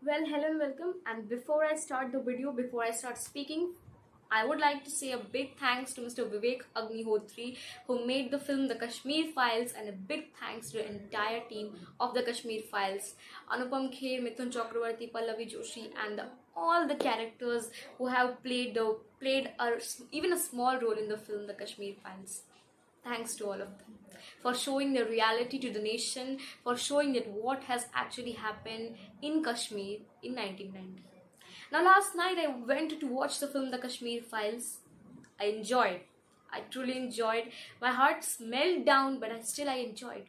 Well, hello and welcome. And before I start the video, before I start speaking, I would like to say a big thanks to Mr. Vivek Agnihotri who made the film The Kashmir Files, and a big thanks to the entire team of The Kashmir Files. Anupam Kher, Mithun Chakravarti, Pallavi Joshi, and all the characters who have even a small role in the film The Kashmir Files. Thanks to all of them for showing the reality to the nation, for showing that what has actually happened in Kashmir in 1990. Now, last night I went to watch the film The Kashmir Files. I enjoyed. I truly enjoyed. My heart smelled down, but I enjoyed.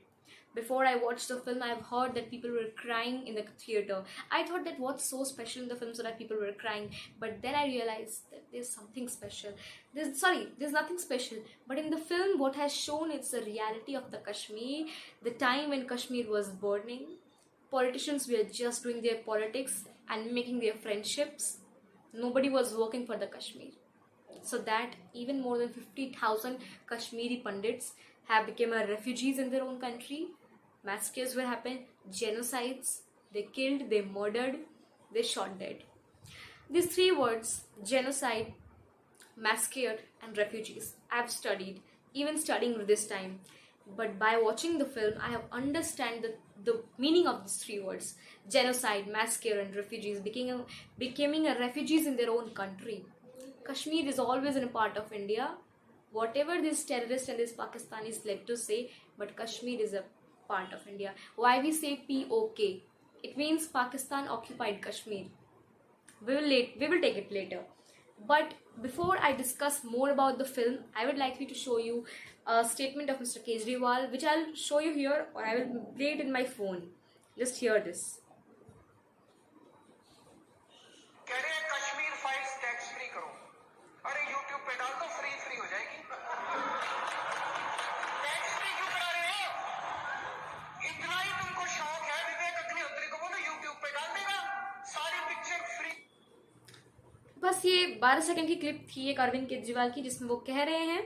Before I watched the film, I've heard that people were crying in the theater. I thought that what's so special in the film so that people were crying. But then I realized that there's something special. There's nothing special. But in the film, what has shown it's the reality of the Kashmir, the time when Kashmir was burning. Politicians were just doing their politics and making their friendships. Nobody was working for the Kashmir. So that even more than 50,000 Kashmiri Pandits have become refugees in their own country. Massacres were happened, genocides, they killed, they murdered, they shot dead. These three words, genocide, massacre and refugees, I have studied, even studying this time. But by watching the film, I have understand the meaning of these three words, genocide, massacre and refugees, becoming a refugees in their own country. Kashmir is always in a part of India. Whatever these terrorists and these Pakistanis like to say, but Kashmir is a part of India. Why we say POK? It means Pakistan occupied Kashmir. We will take it later. But before I discuss more about the film, I would like to show you a statement of Mr. Kejriwal, which I'll show you here, or I will play it in my phone. Just hear this. कह रहे हैं Kashmir files tax free करो। अरे YouTube पे डाल दो, free free हो जाएगी। टैक्स फ्री क्यों करा रहे हो? इतना ही तुमको शौक है विवेक अग्निहोत्री को, बोलो यूट्यूब पे डाल देगा, सारी पिक्चर फ्री। बस ये 12 सेकंड की क्लिप थी एक अरविंद केजरीवाल की, जिसमें वो कह रहे हैं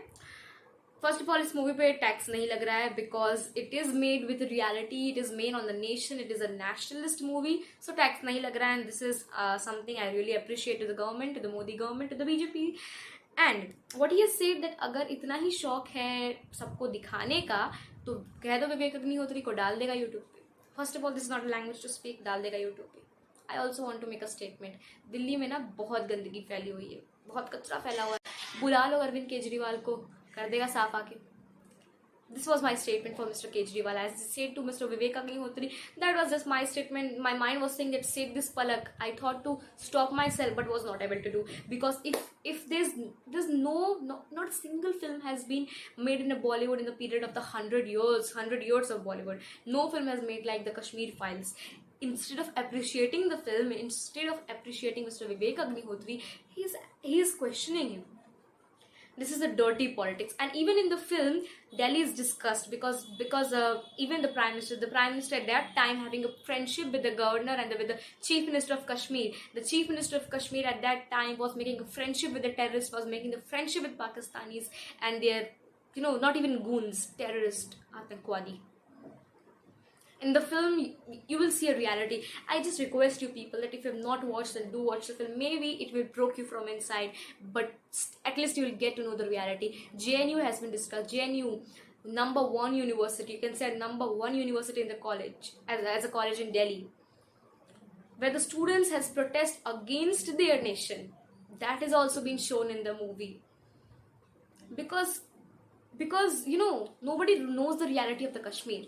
फर्स्ट ऑफ ऑल इस मूवी पे टैक्स नहीं लग रहा है because it is made with reality, it is made on the nation, it is a nationalist movie, so tax नहीं लग रहा है. And this is something I really appreciate to the government, to the Modi government, to the BJP. And what he has said that अगर इतना ही शौक है सबको दिखाने का तो कह दो विवेक अग्निहोत्री को डाल देगा यूट्यूब पे. First of all this not a language to speak, डाल देगा यूट्यूब पे. I also want to make a statement. Delhi में ना बहुत गंदगी फैली हुई है, बहुत कचरा फैला हुआ है. बुला लो अरविंद केजरीवाल को, कर देगा साफ आके. This was my statement for Mr. Kejriwal. As I said to Mr. Vivek Agnihotri, that was just my statement. My mind was saying that save this palak. I thought to stop myself, but was not able to do, because if there's not a single film has been made in a Bollywood in the period of the 100 years of Bollywood. No film has made like the Kashmir Files. Instead of appreciating the film, instead of appreciating Mr. Vivek Agnihotri, he is questioning him. This is a dirty politics. And even in the film, Delhi is discussed because even the prime minister at that time having a friendship with the governor and with the chief minister of Kashmir. The chief minister of Kashmir at that time was making a friendship with the terrorists, was making the friendship with Pakistanis and their, not even goons, terrorist, atankwadi. In the film, you will see a reality. I just request you people that if you have not watched, then do watch the film. Maybe it will broke you from inside, but at least you will get to know the reality. JNU has been discussed. JNU, number one university, you can say number one university in the college, as a college in Delhi, where the students has protest against their nation. That is also been shown in the movie. Because nobody knows the reality of the Kashmir.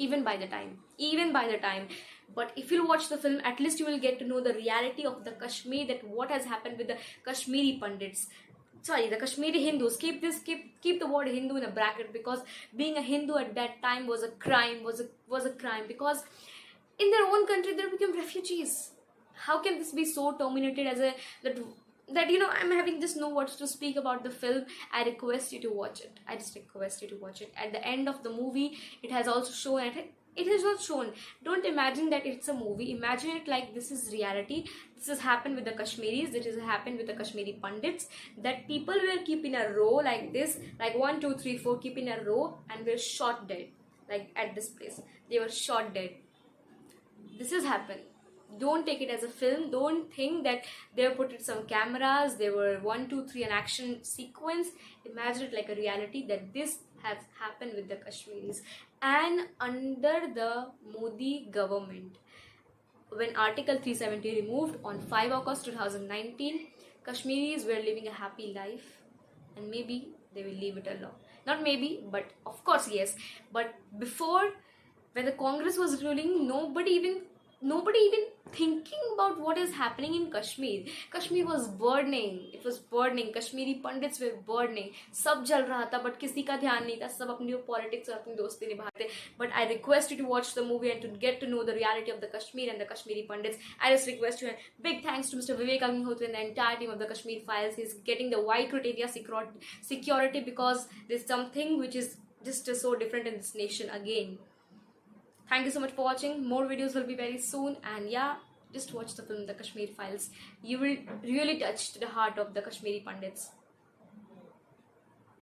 Even by the time, but if you watch the film, at least you will get to know the reality of the Kashmir, that what has happened with the Kashmiri Pandits, the Kashmiri Hindus. Keep the word Hindu in a bracket, because being a Hindu at that time was a crime, was a crime, because in their own country they became refugees. How can this be so terminated as a that I'm having just no words to speak about the film. I request you to watch it. I just request you to watch it. At the end of the movie, it has also shown, it has not shown, don't imagine that it's a movie, imagine it like this is reality. This has happened with the Kashmiris, it has happened with the Kashmiri Pandits, that people will keep in a row like this, like 1 2 3 4, keep in a row, and were shot dead. Like at this place they were shot dead. This has happened. don't take it as a film. Don't think that they put it some cameras, there were 1 2 3 an action sequence. Imagine it like a reality, that this has happened with the Kashmiris. And under the Modi government, when Article 370 removed on 5 August 2019, Kashmiris were living a happy life, and maybe they will leave it alone. Not maybe, but of course, yes. But before, when the Congress was ruling, nobody even thinking about what is happening in Kashmir. Kashmir was burning. It was burning. Kashmiri Pandits were burning. सब जल रहा था, but किसी का ध्यान नहीं था. सब अपनी politics और अपनी दोस्ती निभाते. But I request you to watch the movie and to get to know the reality of the Kashmir and the Kashmiri Pandits. I just request you, and big thanks to Mr. Vivek Agnihotri and the entire team of the Kashmir Files. He's getting the wide criteria security, because there's something which is just so different in this nation again. Thank you so much for watching. More videos will be very soon, and yeah, just watch the film The Kashmir Files. You will really touch the heart of the Kashmiri Pandits.